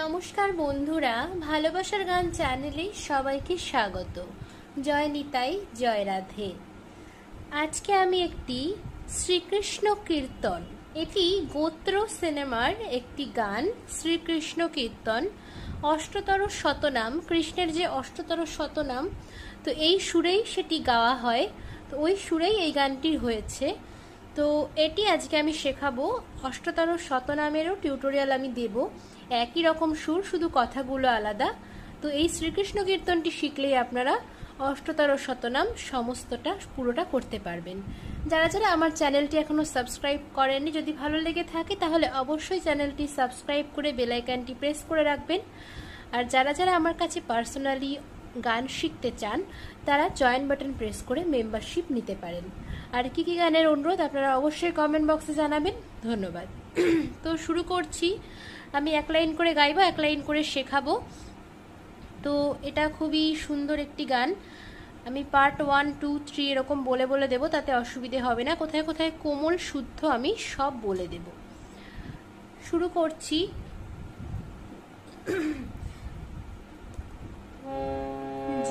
নমস্কার বন্ধুরা, ভালোবাসার গান চ্যানেলে সবাইকে স্বাগত। জয় নিতাই, জয় রাধে। আজকে আমি একটি শ্রীকৃষ্ণ কীর্তন, এটি গোত্র সিনেমার একটি গান, শ্রীকৃষ্ণ কীর্তন, অষ্টতর শতনাম, কৃষ্ণের যে অষ্টতর শতনাম, তো এই সুরেই সেটি গাওয়া হয়। তো ওই সুরেই এই গানটি হয়েছে। তো এটি আজকে আমি শেখাবো। অষ্টতর শতনামেরও টিউটোরিয়াল আমি দেব, একই রকম সুর, শুধু কথাগুলো আলাদা। তো এই শ্রীকৃষ্ণ কীর্তনটি শিখলেই আপনারা অষ্টতর শতনাম সমস্তটা পুরোটা করতে পারবেন। যারা যারা আমার চ্যানেলটি এখনো সাবস্ক্রাইব করেননি, যদি ভালো লেগে থাকে তাহলে অবশ্যই চ্যানেলটি সাবস্ক্রাইব করে বেল আইকনটি প্রেস করে রাখবেন। আর যারা যারা আমার কাছে পার্সোনালি গান শিখতে চান তারা জয়েন বাটন প্রেস করে মেম্বারশিপ নিতে পারেন। আর কি কি গানের অনুরোধ আপনারা অবশ্যই কমেন্ট বক্সে জানাবেন। ধন্যবাদ। তো শুরু করছি। আমি এক লাইন করে গাইবো, এক লাইন করে শেখাবো। তো এটা খুবই সুন্দর একটি গান। আমি পার্ট 1, 2, 3 এরকম বলে বলে দেব, তাতে অসুবিধে হবে না। কোথায় কোথায় কোমল শুদ্ধ আমি সব বলে দেব। শুরু করছি।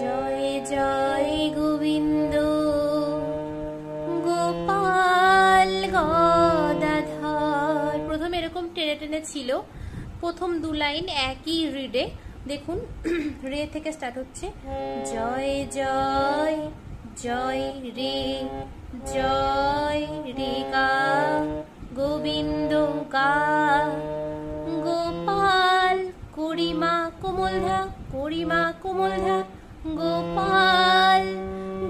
জয় জয় গোবিন্দ গোপাল গদাধর। প্রথমে এরকম টেনে টেনে ছিল, প্রথম দু লাইন একই রিডে। দেখুন, রে থেকে স্টার্ট হচ্ছে। জয় জয় জয় রে, জয় রে গা, গোবিন্দ গা, গোপাল করিমা কোমলধা, করিমা কোমলধা, গোপাল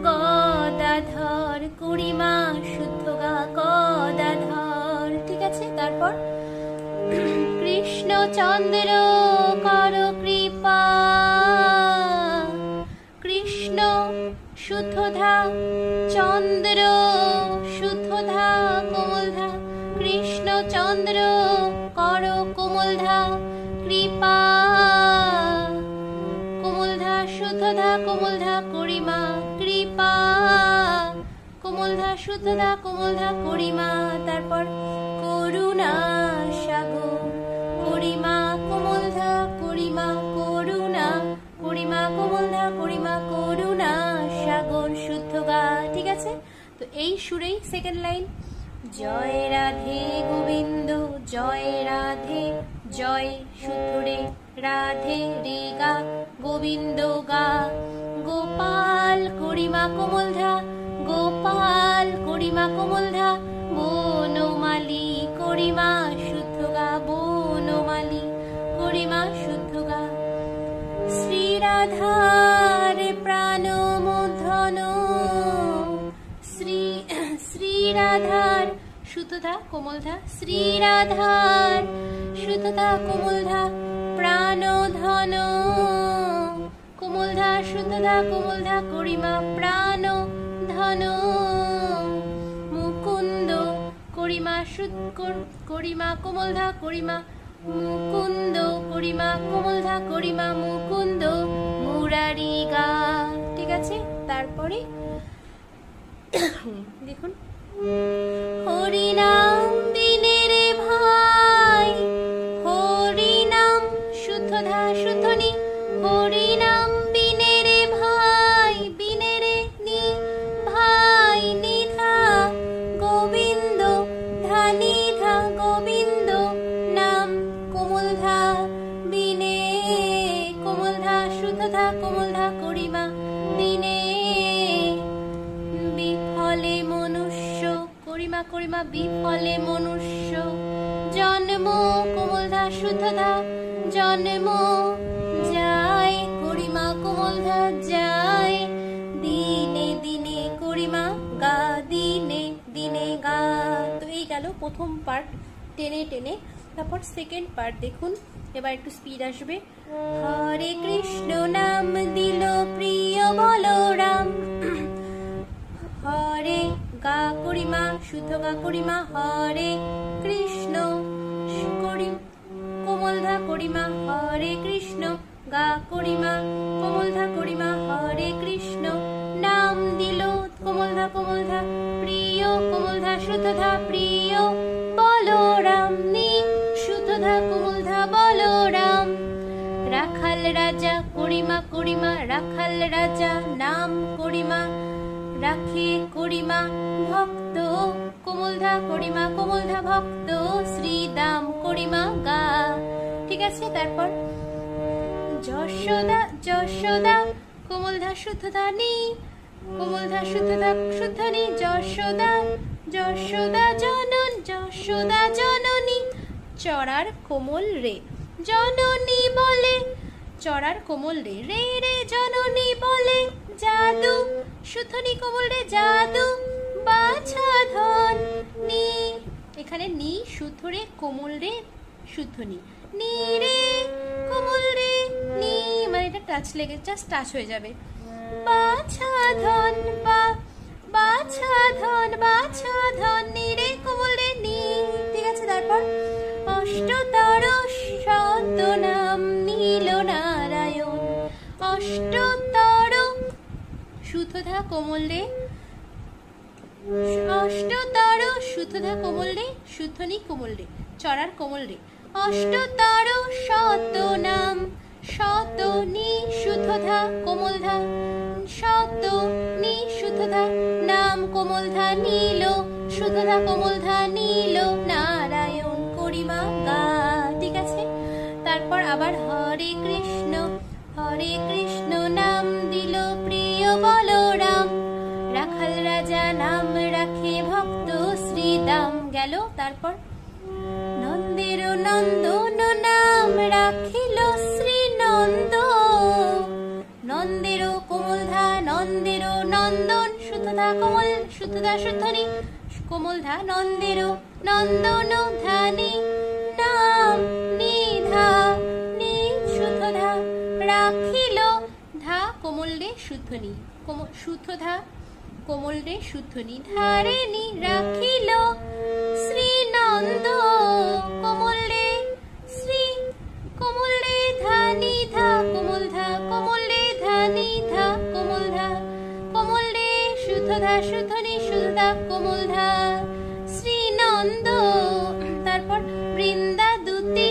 গদাধর, করিমা শুদ্ধ গা, গদাধর। ঠিক আছে। তারপর কৃষ্ণচন্দ্র কর কৃপা, কৃষ্ণ শুদ্ধধা, চন্দ্র শুদ্ধধা কোমলধা, কৃষ্ণচন্দ্র কর কোমলধা, কৃপা কোমলধা শুদ্ধধা কোমলধা, করিমা কৃপা কোমলধা শুদ্ধধা কোমলধা, করিমা। তারপর করুণা সাগর, করিমা কোমলধা, করিমা করুণা, করিমা কোমলধা, করিমা করুণা সাগর শুদ্ধ গা। ঠিক আছে। তো এই সুরেই সেকেন্ড লাইন। জয় রাধে গোবিন্দ, জয় রাধে, জয় শুদ্ধ রে, রাধে রে গা, গোবিন্দ গা, গোপাল করিমা কোমলধা, গোপাল করিমা কোমলধা, বনমালী করিমা শুদ্ধ গা, বনমালী করিমা শুদ্ধ গা, শ্রীরাধার প্রাণ মূর্ধন, শ্রীরাধার শুদ্ধধা কোমলধা, শ্রীরাধার শুদ্ধধা কোমলধা, প্রাণধন কোমলধা শুদ্ধধা কোমলধা, করিমা প্রাণ ধন, মুকুন্দ করিমা করিমা কোমলধা, করিমা মুকুন্দ, করিমা কোমলধা, করিমা মুকুন্দ, মুরারি গা। ঠিক আছে। তারপরে দেখুন, হরিনাম বিনে রে ভাই, হরিনাম শুদ্ধধা শুদ্ধনি, হরিনাম বিনে রে ভাই, বিনে রে নি ভাই, নিধা গোবিন্দ ধা, নিধা গোবিন্দ নাম কোমলধা, বিনে কোমলধা শুদ্ধধা কোমলধা, করিমা বিনে, বিফলে মনুষ্য করিমা করিমা, বিফলে মনুষ্য, জন্ম কোমলধা শুদ্ধধা, জন্ম যায়, করিমা কোমলধা যায়, দিনে দিনে করিমা গা, দিনে দিনে গা। তো এই গেল প্রথম পার্ট টেনে টেনে। তারপর সেকেন্ড পার্ট দেখুন, এবার একটু স্পিড আসবে। হরে কৃষ্ণ নাম দিল প্রিয় বলরাম, হরে গা করিমা শুদ্ধ গা, করিমা হরে কৃষ্ণ কোমলধা, করিমা হরে কৃষ্ণ গা, করিমা কোমলধা, করিমা হরে কৃষ্ণ নাম দিল কোমলধা কোমলধা, প্রিয় কোমলধা শুদ্ধধা, প্রিয় বলরাম নি শুদ্ধধা কোমলধা, বলরাম রাজা করিমা করিমা রাখাল রাজা নাম করিমা রাখে করিমা ভক্ত কোমলধা করিমা কোমলধা ভক্ত শ্রীদাম করিমা গা। ঠিক আছে, তারপর যশোদা যশোদা কোমলধা শুদ্ধধা নি কোমলধা শুদ্ধধা শুদ্ধনি যশোদা যশোদা জনন যশোদা জননী চড়ার কোমল রে জননী বলে চড়ার কোমল রে রে রে জননী বলে জাদু শুদ্ধনি কোমল রে জাদু বাছা ধন নি এখানে নি শুদ্ধ রে কোমল রে শুদ্ধনি নি রে কোমল রে নি মানে এটা টাচ লেগে জাস্ট টাচ হয়ে যাবে বাছা ধন বা বাছা ধন নি রে কোমল রে নি। ঠিক আছে, তারপর অষ্টতর শতনাম নীল নারায়ণ অষ্টতর শুদ্ধধা কোমল রে অষ্টতর শুদ্ধধা কোমল রে শুদ্ধনি কোমল রে চড়ার কোমল রে অষ্টতর শতনাম শতনি শুদ্ধধা কোমলধা শতনি শুদ্ধধা নাম কোমলধা নীল শুদ্ধধা কোমলধা নীল নারায়ণ করিমা গা। ঠিক আছে, তারপর আবার হরে কৃষ্ণ নাম দিল প্রিয় বলরাম রাখাল রাজা নাম রাখে ভক্ত শ্রীদাম গেল। তারপর নন্দের নন্দন নাম রাখিল শ্রীনন্দ নন্দের কোমলধা নন্দের নন্দন শুদ্ধধা কোমল শুদ্ধধা শুদ্ধনি কোমলধা নন্দের নন্দন ধানি নাম নিধা নি শুদ্ধধা রাখিল ধা কোমল রে শুদ্ধনি শুদ্ধধা কোমল রে শুদ্ধনি ধারে নি রাখিল শ্রীনন্দ কোমল রে শ্রী কোমল রে ধানি ধা কোমল ধা কোমল রে ধানি ধা কোমল ধা কোমল রে শুদ্ধধা শুদ্ধনি শুদ্ধধা কোমল ধা শ্রীনন্দ। তারপর বৃন্দা দুতি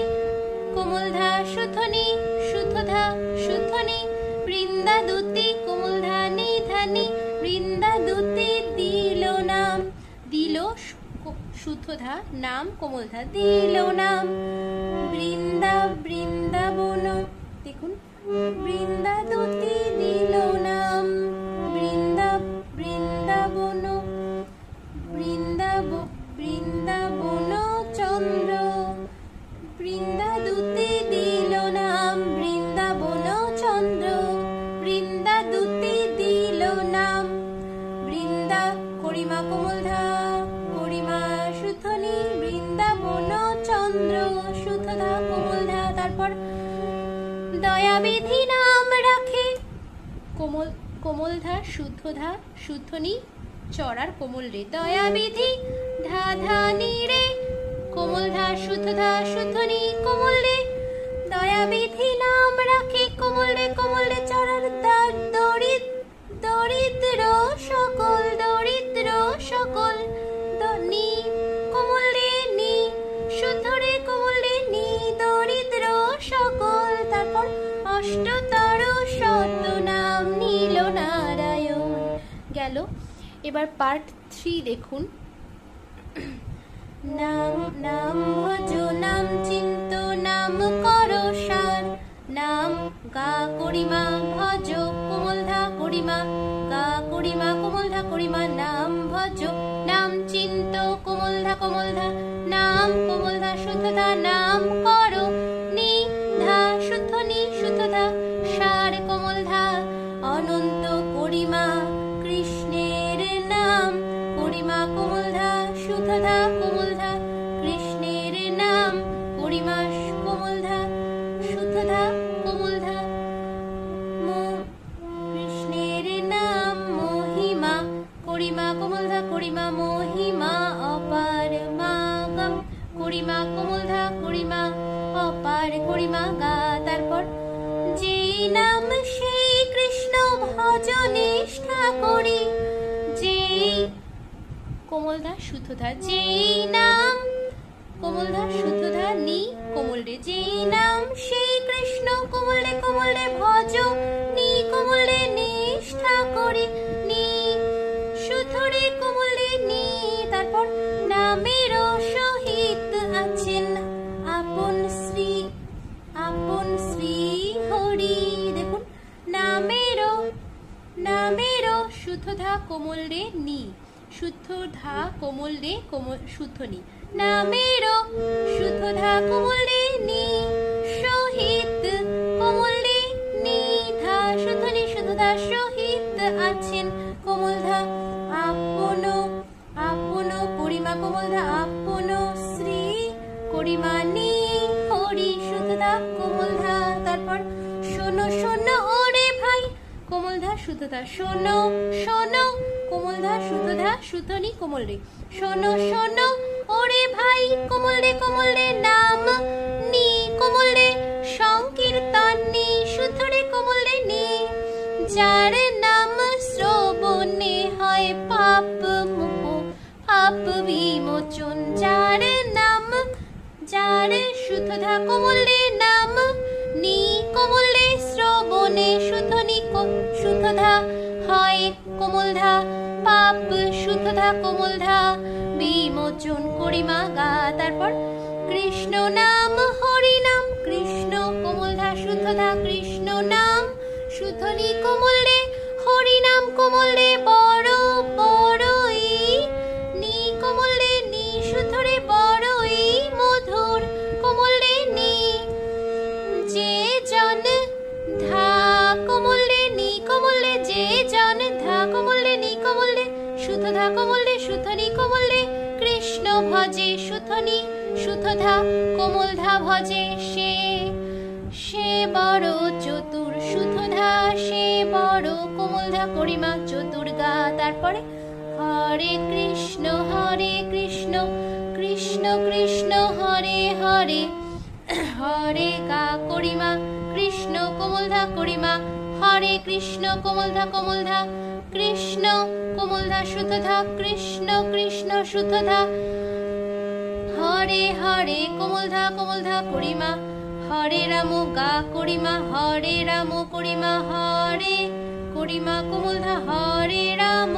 কোমলধা শুদ্ধনি শুদ্ধধা শুদ্ধনি বৃন্দা দুতি কোমলধা নি ধানি বৃন্দা দুতি দিল নাম দিল শুদ্ধধা নাম কোমলধা দিল নাম বৃন্দাবন দেখুন বৃন্দা দুতি দিল নাম বৃন্দাবন বৃন্দাবন চন্দ্র বৃন্দা দুতি দিল নাম বৃন্দাবন চন্দ্র বৃন্দা দুতি দিল নাম বৃন্দা করিমা কোমলধা করিমা শুদ্ধনি বৃন্দাবন চন্দ্র শুদ্ধধা কোমলধা। তারপর দয়াবিধি নাম রাখে কোমলধা শুদ্ধধা শুদ্ধনি চড়ার কোমল রে দয়াবিধি ধা ধানি রে কোমলধা শুদ্ধধা শুদ্ধনি কোমল রে দয়াবিধি নাম রাখে কোমল রে চড়ার দরিদ্র সকল নি কোমল রে নি শুদ্ধ রে কোমল রে নি দরিদ্র সকল। তারপর অষ্টতর শতনাম নীল নারায়ণ গেল। এবার পার্ট 3 দেখুন। নাম নাম ভজ নাম চিন্ত নাম করো সার নাম গা করিমা ভজ কোমলধা করিমা গা করিমা কোমলধা করিমা নাম ভজ নাম চিন্ত কোমলধা নাম কোমলধা শুদ্ধধা নাম করো নি ধা শুদ্ধনি শুদ্ধধা সার কোমলধা অনন্ত করিমা কৃষ্ণের নাম করিমা কোমলধা শুদ্ধধা কোমলধা কৃষ্ণের নাম করিমা কোমলধা শুদ্ধধা কোমলধা কৃষ্ণের নাম মহিমা করিমা কোমলধা করিমা মহিমা অপার মাগম করিমা কোমলধা করিমা অপার করিমা গা। তারপর যেই নাম সেই কৃষ্ণ ভজ নিষ্ঠা করি যেই কোমলধা শুদ্ধধা যেই নাম কোমলধা শুদ্ধধা নি কোমল রে যেই নাম সেই কৃষ্ণ কোমল রে ভজ, নি কোমল রে নিষ্ঠা করি, নি শুধু রে কোমল রে নি। তারপর নামের সহিত আছেন আপন শ্রী হরি। দেখুন নামের শুদ্ধ ধা কোমল রে নি, শুদ্ধ ধা কোমল রে শুদ্ধ নি, নামের শুদ্ধ ধা কোমল রে নি, সহিত কোমল রে নি ধা শুদ্ধ ধা সহিত আছেন কোমল ধা আপন করিমা কোমল ধা আপন শ্রী করিমা নি হরি শুদ্ধ ধা কোমল ধা। তারপর শোনো ওরে ভাই কোমল ধা শুদ্ধ ধা, শোনো কোমল ধা শুদ্ধ ধা শুদ্ধ নি কোমল রে, শোনো ওরে ভাই কোমল রে নাম নি কোমল রে সংকীর্তন নি শুদ্ধ রে কোমল রে নি, যার নাম শ্রবণে হয় পাপ বিমোচন, যার শুদ্ধ ধা কোমল রে নাম নি কোমল রে শ্রবণে শুদ্ধ ধা হয় কোমল ধা পাপ শুদ্ধ ধা কোমল ধা বিমোচন করিমা গা। তারপর কৃষ্ণ নাম হরি নাম, কৃষ্ণ কোমল ধা শুদ্ধ ধা কৃষ্ণ নাম শুদ্ধ নি কোমল রে, হরি নাম কোমল রে বড়ই নি কোমল রে নি শুদ্ধ রে বড়ই মধুর কোমল রে নি, যে জন ধা কোমল রে নি কোমল রে, যে জন ধা কোমল রে নি কোমল রে শুদ্ধ ধা কোমল রে শুদ্ধ নি কোমল রে কৃষ্ণ ভজে শুদ্ধ ধা কোমল ধা ভজে, সে বড় চতুর শুদ্ধ ধা সে বড় কোমল ধা করিমা চতুর্গা। তারপরে হরে কৃষ্ণ কৃষ্ণ কৃষ্ণ হরে হরে, হরে গা করিমা কৃষ্ণ কোমল ধা করিমা, হরে কৃষ্ণ কোমল ধা কৃষ্ণ কোমল ধা শুদ্ধ ধা কৃষ্ণ শুদ্ধ ধা, হরে কোমল ধা করিমা, হরে রাম গা করিমা, হরে রাম করিমা, হরে করিমা কোমল ধা, হরে রাম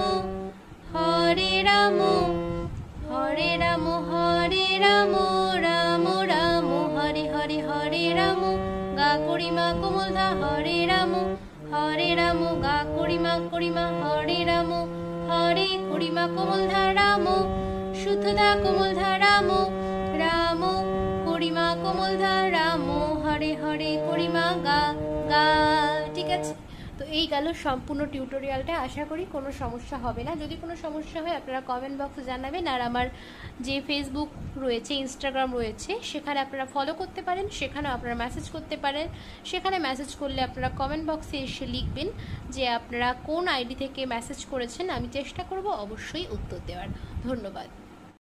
রাম রাম হরে হরে রাম গা করিমা কোমল ধা, হরে রাম গা করিমা হরে রাম, হরে করিমা কোমল ধা রাম শুদ্ধ ধা কোমল ধা রাম করিমা কোমল ধা রাম, হরে করিমা গা। ঠিক আছে, তো এই গেল সম্পূর্ণ টিউটোরিয়ালটা। আশা করি কোনো সমস্যা হবে না। যদি কোনো সমস্যা হয় আপনারা কমেন্ট বক্সে জানাবেন। আর আমার যে ফেসবুক রয়েছে, ইনস্টাগ্রাম রয়েছে, সেখানে আপনারা ফলো করতে পারেন, সেখানেও আপনারা মেসেজ করতে পারেন। সেখানে মেসেজ করলে আপনারা কমেন্ট বক্সে এসে লিখবেন যে আপনারা কোন আইডি থেকে মেসেজ করেছেন, আমি চেষ্টা করব অবশ্যই উত্তর দেওয়ার। ধন্যবাদ।